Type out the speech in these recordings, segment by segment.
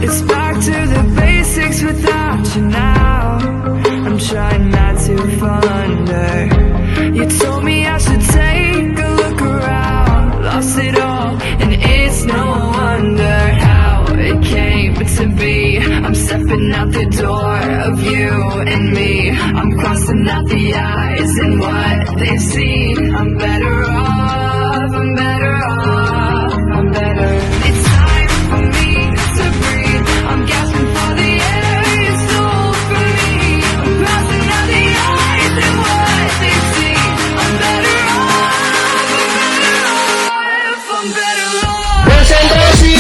It's back to the basics without you now. I'm trying not to fall under. You told me I should take a look around. Lost it all, and it's no wonder how it came to be. I'm stepping out the door of you and me. I'm crossing out the eyes and what they've seen. I'm better off, I'm better off, I'm better. It's time for me to breathe. I'm gasping for the air you stole from me. I'm crossing out the eyes and what they've seen. I'm better off, I'm better off. 人生的记忆。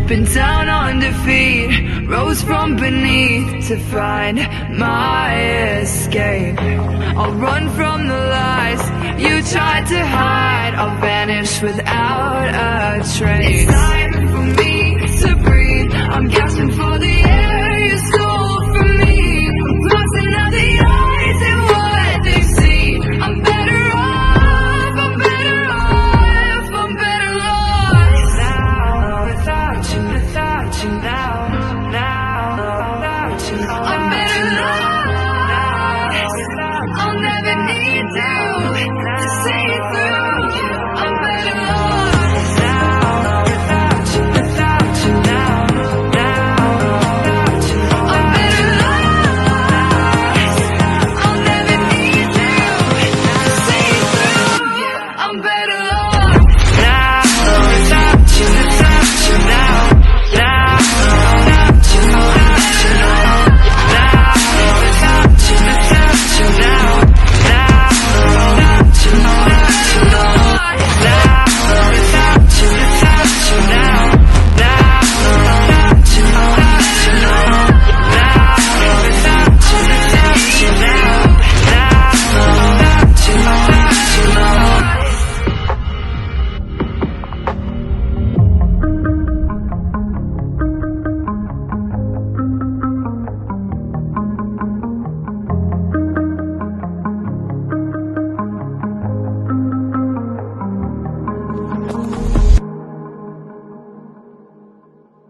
Been down on defeat, rose from beneath to find my escape. I'll run from the lies you tried to hide. I'll vanish without a trace. It's time for me to breathe. I'm gasping for the air you stole from me. I'm crossing out the eyes and what they've seen. I'm better off, I'm better off, I'm better off now. Without you now.